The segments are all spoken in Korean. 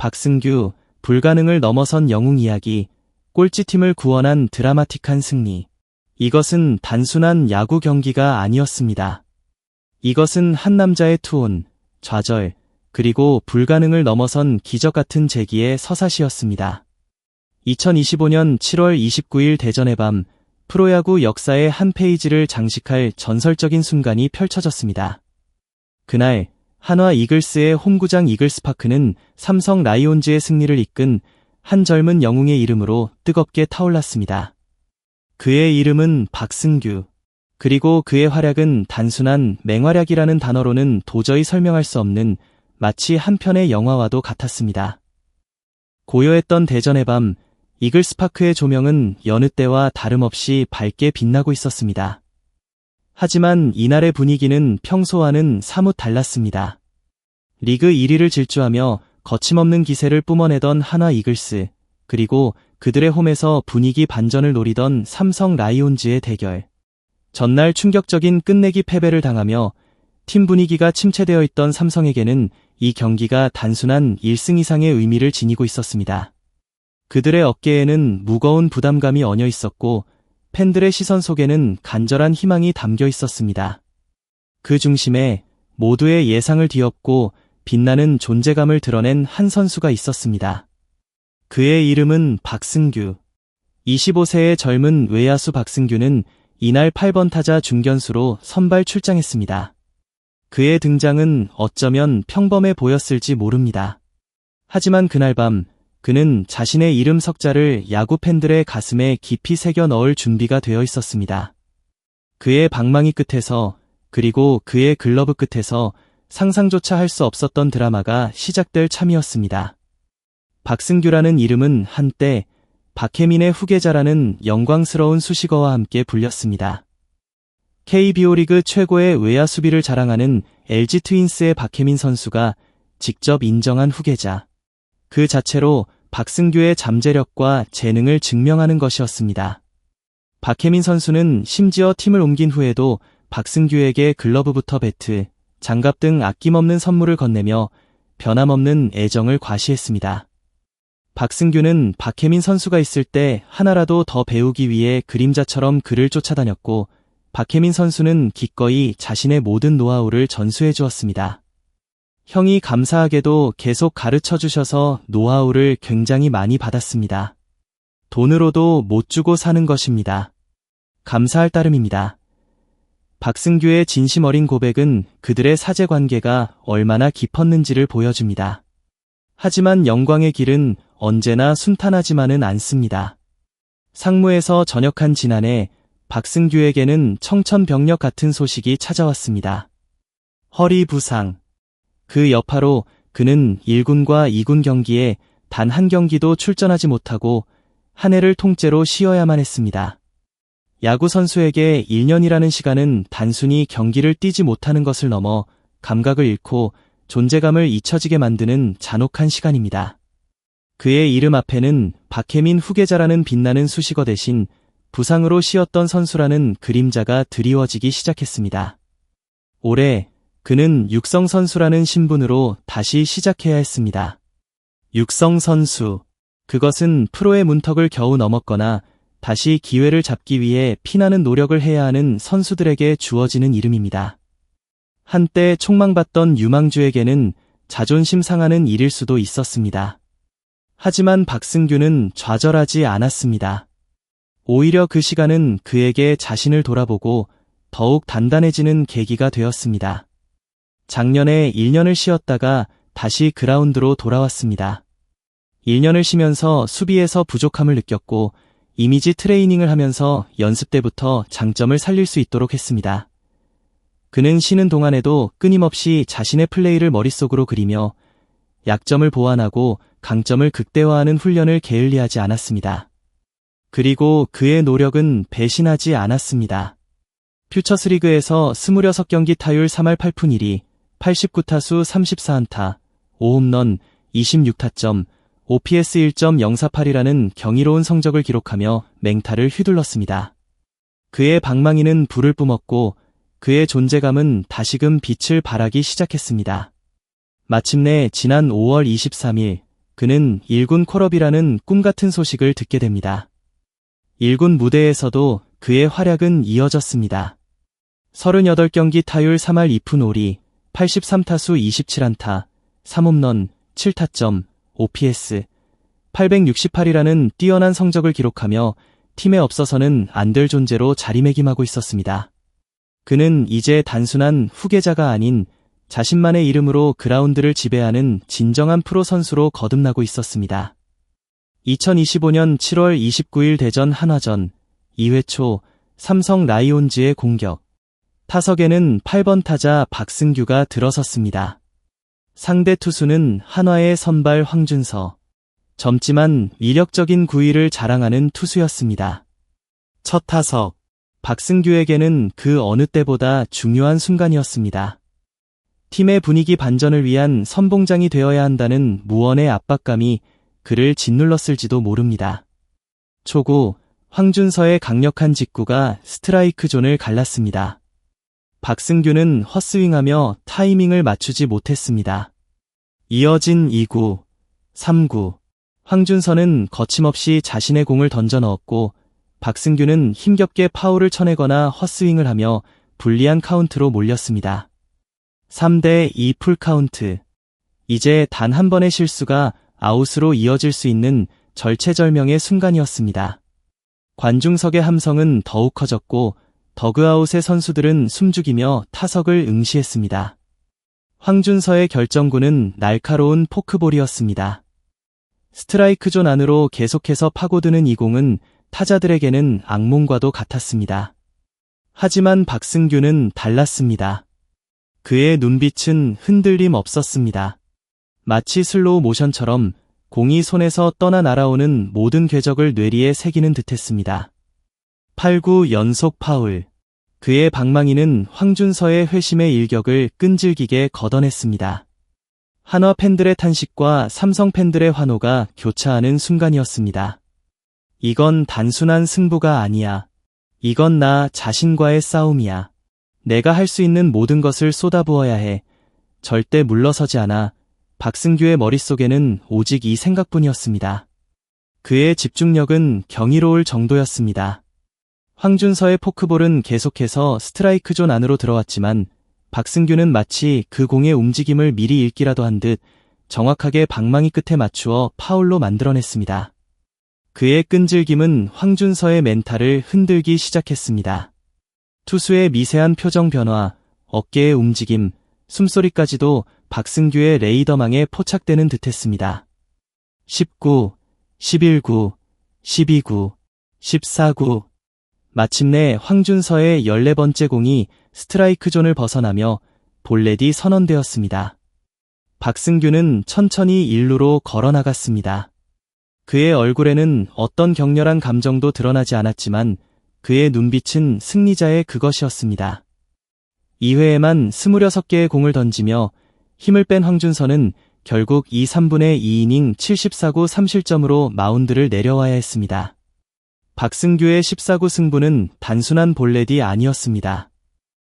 박승규, 불가능을 넘어선 영웅 이야기, 꼴찌팀을 구원한 드라마틱한 승리. 이것은 단순한 야구 경기가 아니었습니다. 이것은 한 남자의 투혼, 좌절, 그리고 불가능을 넘어선 기적 같은 재기의 서사시였습니다. 2025년 7월 29일 대전의 밤, 프로야구 역사의 한 페이지를 장식할 전설적인 순간이 펼쳐졌습니다. 그날 한화 이글스의 홈구장 이글스파크는 삼성 라이온즈의 승리를 이끈 한 젊은 영웅의 이름으로 뜨겁게 타올랐습니다. 그의 이름은 박승규. 그리고 그의 활약은 단순한 맹활약이라는 단어로는 도저히 설명할 수 없는 마치 한 편의 영화와도 같았습니다. 고요했던 대전의 밤, 이글스파크의 조명은 여느 때와 다름없이 밝게 빛나고 있었습니다. 하지만 이날의 분위기는 평소와는 사뭇 달랐습니다. 리그 1위를 질주하며 거침없는 기세를 뿜어내던 한화 이글스, 그리고 그들의 홈에서 분위기 반전을 노리던 삼성 라이온즈의 대결. 전날 충격적인 끝내기 패배를 당하며 팀 분위기가 침체되어 있던 삼성에게는 이 경기가 단순한 1승 이상의 의미를 지니고 있었습니다. 그들의 어깨에는 무거운 부담감이 얹어 있었고 팬들의 시선 속에는 간절한 희망이 담겨 있었습니다. 그 중심에 모두의 예상을 뒤엎고 빛나는 존재감을 드러낸 한 선수가 있었습니다. 그의 이름은 박승규. 25세의 젊은 외야수 박승규는 이날 8번 타자 중견수로 선발 출장했습니다. 그의 등장은 어쩌면 평범해 보였을지 모릅니다. 하지만 그날 밤 그는 자신의 이름 석자를 야구 팬들의 가슴에 깊이 새겨 넣을 준비가 되어 있었습니다. 그의 방망이 끝에서, 그리고 그의 글러브 끝에서 상상조차 할 수 없었던 드라마가 시작될 참이었습니다. 박승규라는 이름은 한때 박혜민의 후계자라는 영광스러운 수식어와 함께 불렸습니다. KBO 리그 최고의 외야 수비를 자랑하는 LG 트윈스의 박혜민 선수가 직접 인정한 후계자. 그 자체로 박승규의 잠재력과 재능을 증명하는 것이었습니다. 박혜민 선수는 심지어 팀을 옮긴 후에도 박승규에게 글러브부터 배트, 장갑 등 아낌없는 선물을 건네며 변함없는 애정을 과시했습니다. 박승규는 박혜민 선수가 있을 때 하나라도 더 배우기 위해 그림자처럼 그를 쫓아다녔고 박혜민 선수는 기꺼이 자신의 모든 노하우를 전수해 주었습니다. 형이 감사하게도 계속 가르쳐 주셔서 노하우를 굉장히 많이 받았습니다. 돈으로도 못 주고 사는 것입니다. 감사할 따름입니다. 박승규의 진심 어린 고백은 그들의 사제 관계가 얼마나 깊었는지를 보여줍니다. 하지만 영광의 길은 언제나 순탄하지만은 않습니다. 상무에서 전역한 지난해 박승규에게는 청천벽력 같은 소식이 찾아왔습니다. 허리 부상. 그 여파로 그는 1군과 2군 경기에 단 한 경기도 출전하지 못하고 한 해를 통째로 쉬어야만 했습니다. 야구 선수에게 1년이라는 시간은 단순히 경기를 뛰지 못하는 것을 넘어 감각을 잃고 존재감을 잊혀지게 만드는 잔혹한 시간입니다. 그의 이름 앞에는 박혜민 후계자라는 빛나는 수식어 대신 부상으로 쉬었던 선수라는 그림자가 드리워지기 시작했습니다. 올해 그는 육성 선수라는 신분으로 다시 시작해야 했습니다. 육성 선수. 그것은 프로의 문턱을 겨우 넘었거나 다시 기회를 잡기 위해 피나는 노력을 해야 하는 선수들에게 주어지는 이름입니다. 한때 촉망받던 유망주에게는 자존심 상하는 일일 수도 있었습니다. 하지만 박승규는 좌절하지 않았습니다. 오히려 그 시간은 그에게 자신을 돌아보고 더욱 단단해지는 계기가 되었습니다. 작년에 1년을 쉬었다가 다시 그라운드로 돌아왔습니다. 1년을 쉬면서 수비에서 부족함을 느꼈고 이미지 트레이닝을 하면서 연습 때부터 장점을 살릴 수 있도록 했습니다. 그는 쉬는 동안에도 끊임없이 자신의 플레이를 머릿속으로 그리며 약점을 보완하고 강점을 극대화하는 훈련을 게을리하지 않았습니다. 그리고 그의 노력은 배신하지 않았습니다. 퓨처스리그에서 26경기 타율 3할 8푼 1리, 89타수 34안타, 5홈런, 26타점, OPS 1.048이라는 경이로운 성적을 기록하며 맹타를 휘둘렀습니다. 그의 방망이는 불을 뿜었고 그의 존재감은 다시금 빛을 발하기 시작했습니다. 마침내 지난 5월 23일 그는 1군 콜업이라는 꿈같은 소식을 듣게 됩니다. 1군 무대에서도 그의 활약은 이어졌습니다. 38경기 타율 3할 2푼 5리, 83타수 27안타, 3홈런, 7타점, OPS, 868이라는 뛰어난 성적을 기록하며 팀에 없어서는 안 될 존재로 자리매김하고 있었습니다. 그는 이제 단순한 후계자가 아닌 자신만의 이름으로 그라운드를 지배하는 진정한 프로 선수로 거듭나고 있었습니다. 2025년 7월 29일 대전 한화전 2회 초 삼성 라이온즈의 공격. 타석에는 8번 타자 박승규가 들어섰습니다. 상대 투수는 한화의 선발 황준서. 젊지만 위력적인 구위를 자랑하는 투수였습니다. 첫 타석. 박승규에게는 그 어느 때보다 중요한 순간이었습니다. 팀의 분위기 반전을 위한 선봉장이 되어야 한다는 무언의 압박감이 그를 짓눌렀을지도 모릅니다. 초구, 황준서의 강력한 직구가 스트라이크 존을 갈랐습니다. 박승규는 헛스윙하며 타이밍을 맞추지 못했습니다. 이어진 2구, 3구, 황준서는 거침없이 자신의 공을 던져 넣었고 박승규는 힘겹게 파울을 쳐내거나 헛스윙을 하며 불리한 카운트로 몰렸습니다. 3대2 풀카운트. 이제 단 한 번의 실수가 아웃으로 이어질 수 있는 절체절명의 순간이었습니다. 관중석의 함성은 더욱 커졌고 더그아웃의 선수들은 숨죽이며 타석을 응시했습니다. 황준서의 결정구는 날카로운 포크볼이었습니다. 스트라이크 존 안으로 계속해서 파고드는 이 공은 타자들에게는 악몽과도 같았습니다. 하지만 박승규는 달랐습니다. 그의 눈빛은 흔들림 없었습니다. 마치 슬로우 모션처럼 공이 손에서 떠나 날아오는 모든 궤적을 뇌리에 새기는 듯했습니다. 8구 연속 파울. 그의 방망이는 황준서의 회심의 일격을 끈질기게 걷어냈습니다. 한화 팬들의 탄식과 삼성 팬들의 환호가 교차하는 순간이었습니다. 이건 단순한 승부가 아니야. 이건 나 자신과의 싸움이야. 내가 할 수 있는 모든 것을 쏟아부어야 해. 절대 물러서지 않아. 박승규의 머릿속에는 오직 이 생각뿐이었습니다. 그의 집중력은 경이로울 정도였습니다. 황준서의 포크볼은 계속해서 스트라이크 존 안으로 들어왔지만 박승규는 마치 그 공의 움직임을 미리 읽기라도 한 듯 정확하게 방망이 끝에 맞추어 파울로 만들어냈습니다. 그의 끈질김은 황준서의 멘탈을 흔들기 시작했습니다. 투수의 미세한 표정 변화, 어깨의 움직임, 숨소리까지도 박승규의 레이더망에 포착되는 듯했습니다. 19, 11구, 12구, 14구. 마침내 황준서의 14번째 공이 스트라이크 존을 벗어나며 볼넷이 선언되었습니다. 박승규는 천천히 1루로 걸어나갔습니다. 그의 얼굴에는 어떤 격렬한 감정도 드러나지 않았지만 그의 눈빛은 승리자의 그것이었습니다. 2회에만 26개의 공을 던지며 힘을 뺀 황준서는 결국 2, 3분의 2이닝 74구 3실점으로 마운드를 내려와야 했습니다. 박승규의 14구 승부는 단순한 볼넷이 아니었습니다.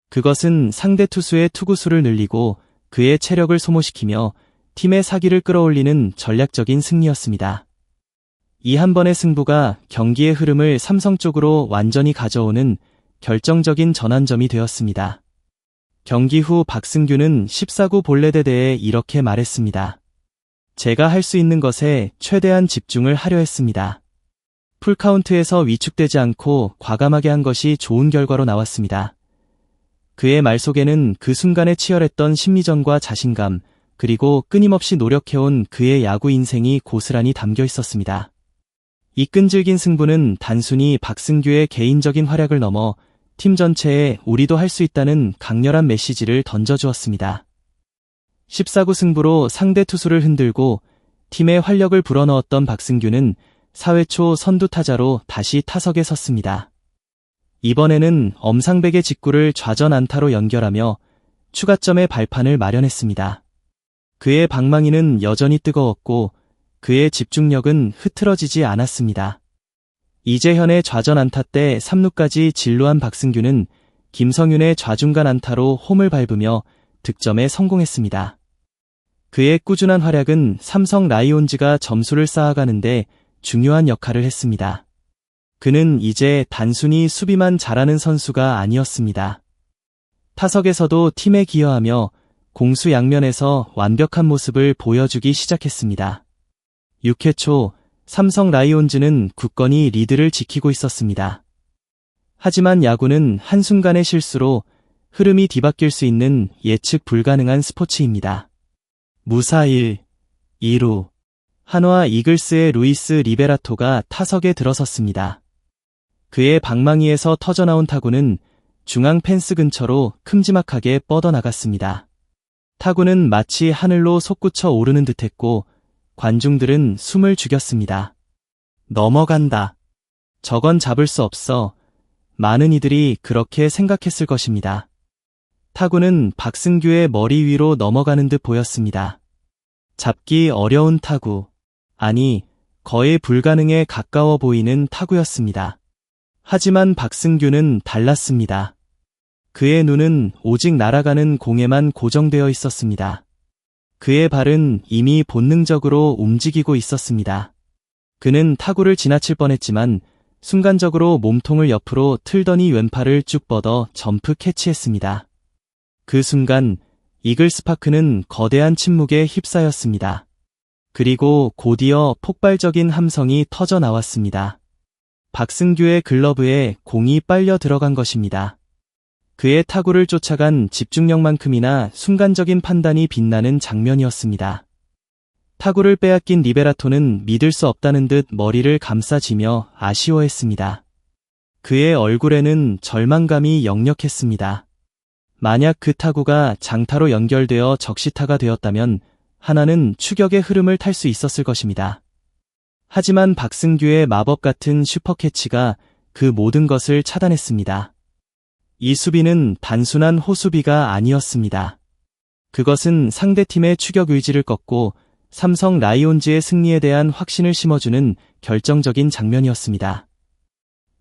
그것은 상대 투수의 투구수를 늘리고 그의 체력을 소모시키며 팀의 사기를 끌어올리는 전략적인 승리였습니다. 이 한 번의 승부가 경기의 흐름을 삼성 쪽으로 완전히 가져오는 결정적인 전환점이 되었습니다. 경기 후 박승규는 14구 볼넷에 대해 이렇게 말했습니다. 제가 할 수 있는 것에 최대한 집중을 하려 했습니다. 풀카운트에서 위축되지 않고 과감하게 한 것이 좋은 결과로 나왔습니다. 그의 말 속에는 그 순간에 치열했던 심리전과 자신감, 그리고 끊임없이 노력해온 그의 야구 인생이 고스란히 담겨 있었습니다. 이 끈질긴 승부는 단순히 박승규의 개인적인 활약을 넘어 팀 전체에 우리도 할 수 있다는 강렬한 메시지를 던져주었습니다. 14구 승부로 상대 투수를 흔들고 팀의 활력을 불어넣었던 박승규는 4회 초 선두 타자로 다시 타석에 섰습니다. 이번에는 엄상백의 직구를 좌전 안타로 연결하며 추가점의 발판을 마련했습니다. 그의 방망이는 여전히 뜨거웠고 그의 집중력은 흐트러지지 않았습니다. 이재현의 좌전 안타 때 3루까지 진루한 박승규는 김성윤의 좌중간 안타로 홈을 밟으며 득점에 성공했습니다. 그의 꾸준한 활약은 삼성 라이온즈가 점수를 쌓아가는데 중요한 역할을 했습니다. 그는 이제 단순히 수비만 잘하는 선수가 아니었습니다. 타석에서도 팀에 기여하며 공수 양면에서 완벽한 모습을 보여주기 시작했습니다. 6회 초 삼성 라이온즈는 굳건히 리드를 지키고 있었습니다. 하지만 야구는 한순간의 실수로 흐름이 뒤바뀔 수 있는 예측 불가능한 스포츠입니다. 무사 1, 2루 한화 이글스의 루이스 리베라토가 타석에 들어섰습니다. 그의 방망이에서 터져나온 타구는 중앙 펜스 근처로 큼지막하게 뻗어나갔습니다. 타구는 마치 하늘로 솟구쳐 오르는 듯했고 관중들은 숨을 죽였습니다. 넘어간다. 저건 잡을 수 없어. 많은 이들이 그렇게 생각했을 것입니다. 타구는 박승규의 머리 위로 넘어가는 듯 보였습니다. 잡기 어려운 타구. 아니, 거의 불가능에 가까워 보이는 타구였습니다. 하지만 박승규는 달랐습니다. 그의 눈은 오직 날아가는 공에만 고정되어 있었습니다. 그의 발은 이미 본능적으로 움직이고 있었습니다. 그는 타구를 지나칠 뻔했지만 순간적으로 몸통을 옆으로 틀더니 왼팔을 쭉 뻗어 점프 캐치했습니다. 그 순간 이글스파크는 거대한 침묵에 휩싸였습니다. 그리고 곧이어 폭발적인 함성이 터져 나왔습니다. 박승규의 글러브에 공이 빨려 들어간 것입니다. 그의 타구를 쫓아간 집중력만큼이나 순간적인 판단이 빛나는 장면이었습니다. 타구를 빼앗긴 리베라토는 믿을 수 없다는 듯 머리를 감싸쥐며 아쉬워했습니다. 그의 얼굴에는 절망감이 역력했습니다. 만약 그 타구가 장타로 연결되어 적시타가 되었다면 하나는 추격의 흐름을 탈 수 있었을 것입니다. 하지만 박승규의 마법 같은 슈퍼캐치가 그 모든 것을 차단했습니다. 이 수비는 단순한 호수비가 아니었습니다. 그것은 상대팀의 추격 의지를 꺾고 삼성 라이온즈의 승리에 대한 확신을 심어주는 결정적인 장면이었습니다.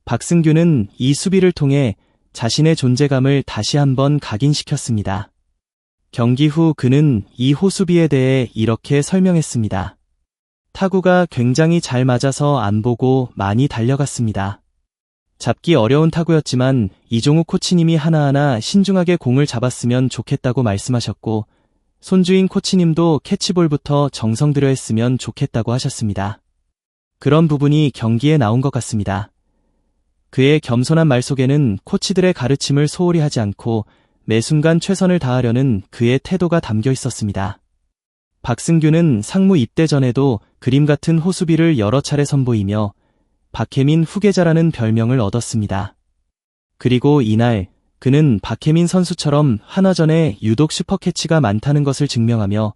박승규는 이 수비를 통해 자신의 존재감을 다시 한번 각인시켰습니다. 경기 후 그는 이 호수비에 대해 이렇게 설명했습니다. 타구가 굉장히 잘 맞아서 안 보고 많이 달려갔습니다. 잡기 어려운 타구였지만 이종욱 코치님이 하나하나 신중하게 공을 잡았으면 좋겠다고 말씀하셨고 손주인 코치님도 캐치볼부터 정성 들여 했으면 좋겠다고 하셨습니다. 그런 부분이 경기에 나온 것 같습니다. 그의 겸손한 말 속에는 코치들의 가르침을 소홀히 하지 않고 매 순간 최선을 다하려는 그의 태도가 담겨 있었습니다. 박승규는 상무 입대 전에도 그림 같은 호수비를 여러 차례 선보이며 박혜민 후계자라는 별명을 얻었습니다. 그리고 이날 그는 박혜민 선수처럼 한화전에 유독 슈퍼캐치가 많다는 것을 증명하며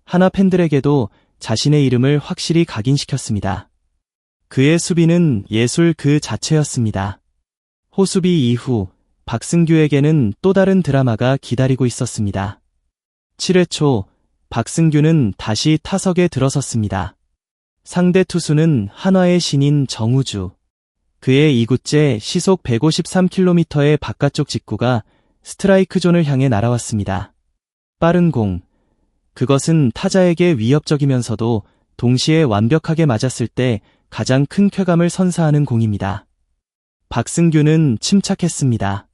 한화 팬들에게도 자신의 이름을 확실히 각인시켰습니다. 그의 수비는 예술 그 자체였습니다. 호수비 이후 박승규에게는 또 다른 드라마가 기다리고 있었습니다. 7회 초 박승규는 다시 타석에 들어섰습니다. 상대 투수는 한화의 신인 정우주. 그의 2구째 시속 153km의 바깥쪽 직구가 스트라이크 존을 향해 날아왔습니다. 빠른 공. 그것은 타자에게 위협적이면서도 동시에 완벽하게 맞았을 때 가장 큰 쾌감을 선사하는 공입니다. 박승규는 침착했습니다.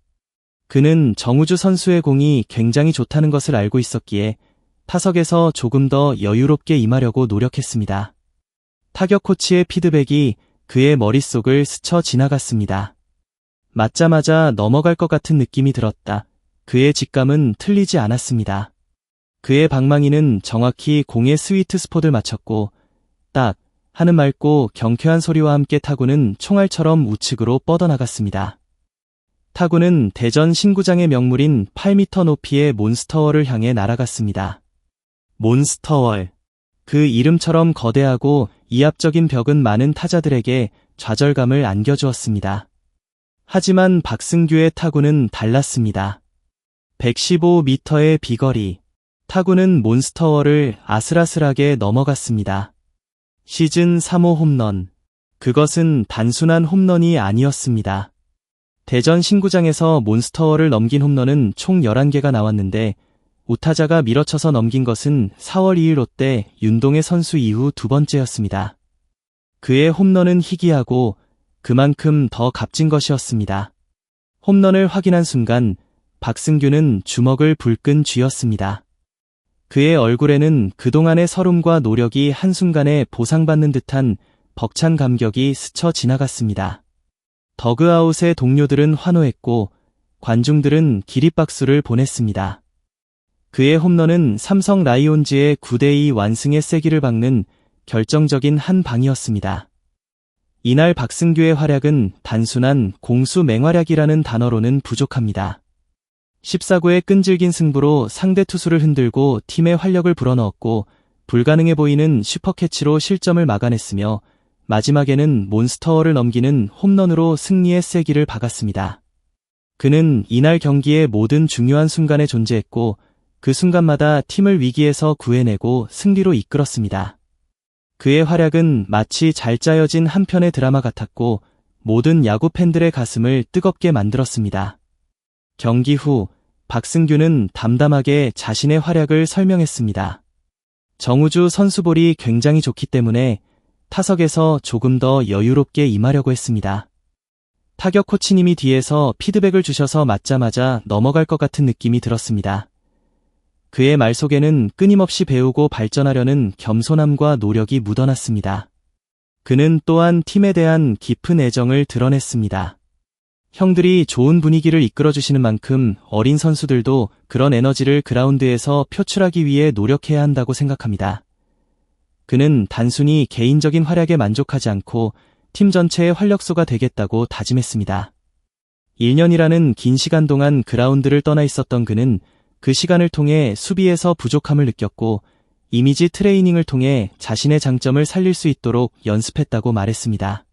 그는 정우주 선수의 공이 굉장히 좋다는 것을 알고 있었기에 타석에서 조금 더 여유롭게 임하려고 노력했습니다. 타격 코치의 피드백이 그의 머릿속을 스쳐 지나갔습니다. 맞자마자 넘어갈 것 같은 느낌이 들었다. 그의 직감은 틀리지 않았습니다. 그의 방망이는 정확히 공의 스위트 스폿을 맞췄고 딱 하는 맑고 경쾌한 소리와 함께 타구는 총알처럼 우측으로 뻗어나갔습니다. 타구는 대전 신구장의 명물인 8m 높이의 몬스터월을 향해 날아갔습니다. 몬스터월. 그 이름처럼 거대하고 이압적인 벽은 많은 타자들에게 좌절감을 안겨주었습니다. 하지만 박승규의 타구는 달랐습니다. 115m의 비거리. 타구는 몬스터월을 아슬아슬하게 넘어갔습니다. 시즌 3호 홈런. 그것은 단순한 홈런이 아니었습니다. 대전 신구장에서 몬스터월을 넘긴 홈런은 총 11개가 나왔는데 우타자가 밀어쳐서 넘긴 것은 4월 2일 롯데 윤동해 선수 이후 두 번째였습니다. 그의 홈런은 희귀하고 그만큼 더 값진 것이었습니다. 홈런을 확인한 순간 박승규는 주먹을 불끈 쥐었습니다. 그의 얼굴에는 그동안의 서름과 노력이 한순간에 보상받는 듯한 벅찬 감격이 스쳐 지나갔습니다. 더그아웃의 동료들은 환호했고 관중들은 기립박수를 보냈습니다. 그의 홈런은 삼성 라이온즈의 9대2 완승의 세기를 박는 결정적인 한 방이었습니다. 이날 박승규의 활약은 단순한 공수 맹활약이라는 단어로는 부족합니다. 14구의 끈질긴 승부로 상대 투수를 흔들고 팀의 활력을 불어넣었고 불가능해 보이는 슈퍼캐치로 실점을 막아냈으며 마지막에는 몬스터월을 넘기는 홈런으로 승리의 세기를 박았습니다. 그는 이날 경기의 모든 중요한 순간에 존재했고 그 순간마다 팀을 위기에서 구해내고 승리로 이끌었습니다. 그의 활약은 마치 잘 짜여진 한 편의 드라마 같았고 모든 야구 팬들의 가슴을 뜨겁게 만들었습니다. 경기 후 박승규는 담담하게 자신의 활약을 설명했습니다. 정우주 선수 볼이 굉장히 좋기 때문에 타석에서 조금 더 여유롭게 임하려고 했습니다. 타격 코치님이 뒤에서 피드백을 주셔서 맞자마자 넘어갈 것 같은 느낌이 들었습니다. 그의 말 속에는 끊임없이 배우고 발전하려는 겸손함과 노력이 묻어났습니다. 그는 또한 팀에 대한 깊은 애정을 드러냈습니다. 형들이 좋은 분위기를 이끌어주시는 만큼 어린 선수들도 그런 에너지를 그라운드에서 표출하기 위해 노력해야 한다고 생각합니다. 그는 단순히 개인적인 활약에 만족하지 않고 팀 전체의 활력소가 되겠다고 다짐했습니다. 1년이라는 긴 시간 동안 그라운드를 떠나 있었던 그는 그 시간을 통해 수비에서 부족함을 느꼈고 이미지 트레이닝을 통해 자신의 장점을 살릴 수 있도록 연습했다고 말했습니다.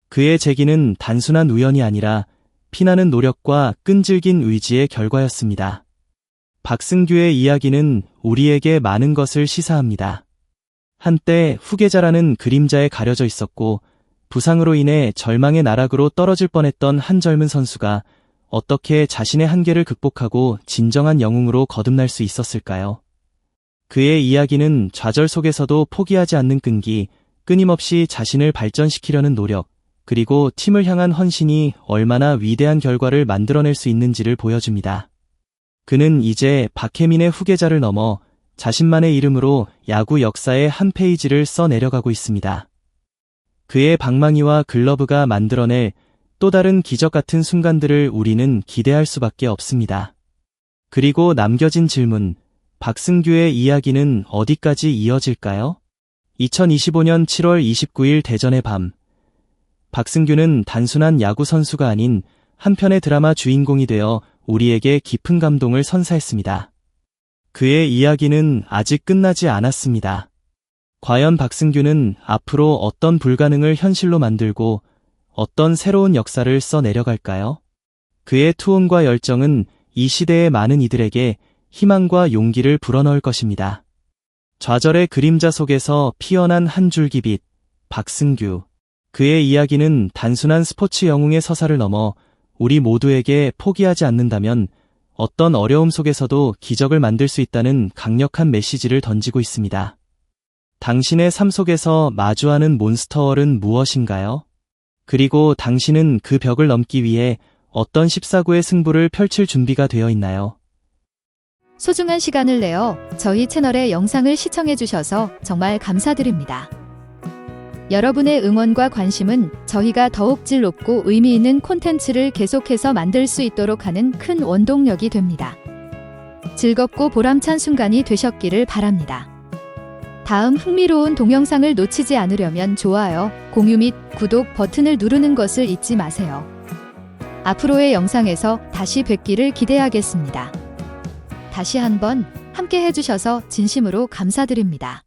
그의 재기는 단순한 우연이 아니라 피나는 노력과 끈질긴 의지의 결과였습니다. 박승규의 이야기는 우리에게 많은 것을 시사합니다. 한때 후계자라는 그림자에 가려져 있었고 부상으로 인해 절망의 나락으로 떨어질 뻔했던 한 젊은 선수가 어떻게 자신의 한계를 극복하고 진정한 영웅으로 거듭날 수 있었을까요? 그의 이야기는 좌절 속에서도 포기하지 않는 끈기, 끊임없이 자신을 발전시키려는 노력, 그리고 팀을 향한 헌신이 얼마나 위대한 결과를 만들어낼 수 있는지를 보여줍니다. 그는 이제 박혜민의 후계자를 넘어 자신만의 이름으로 야구 역사의 한 페이지를 써내려가고 있습니다. 그의 방망이와 글러브가 만들어낼 또 다른 기적 같은 순간들을 우리는 기대할 수밖에 없습니다. 그리고 남겨진 질문, 박승규의 이야기는 어디까지 이어질까요? 2025년 7월 29일 대전의 밤. 박승규는 단순한 야구 선수가 아닌 한편의 드라마 주인공이 되어 우리에게 깊은 감동을 선사했습니다. 그의 이야기는 아직 끝나지 않았습니다. 과연 박승규는 앞으로 어떤 불가능을 현실로 만들고 어떤 새로운 역사를 써내려갈까요? 그의 투혼과 열정은 이 시대의 많은 이들에게 희망과 용기를 불어넣을 것입니다. 좌절의 그림자 속에서 피어난 한 줄기 빛, 박승규. 그의 이야기는 단순한 스포츠 영웅의 서사를 넘어 우리 모두에게 포기하지 않는다면 어떤 어려움 속에서도 기적을 만들 수 있다는 강력한 메시지를 던지고 있습니다. 당신의 삶 속에서 마주하는 몬스터월은 무엇인가요? 그리고 당신은 그 벽을 넘기 위해 어떤 14구의 승부를 펼칠 준비가 되어 있나요? 소중한 시간을 내어 저희 채널의 영상을 시청해주셔서 정말 감사드립니다. 여러분의 응원과 관심은 저희가 더욱 질 높고 의미 있는 콘텐츠를 계속해서 만들 수 있도록 하는 큰 원동력이 됩니다. 즐겁고 보람찬 순간이 되셨기를 바랍니다. 다음 흥미로운 동영상을 놓치지 않으려면 좋아요, 공유 및 구독 버튼을 누르는 것을 잊지 마세요. 앞으로의 영상에서 다시 뵙기를 기대하겠습니다. 다시 한번 함께 해주셔서 진심으로 감사드립니다.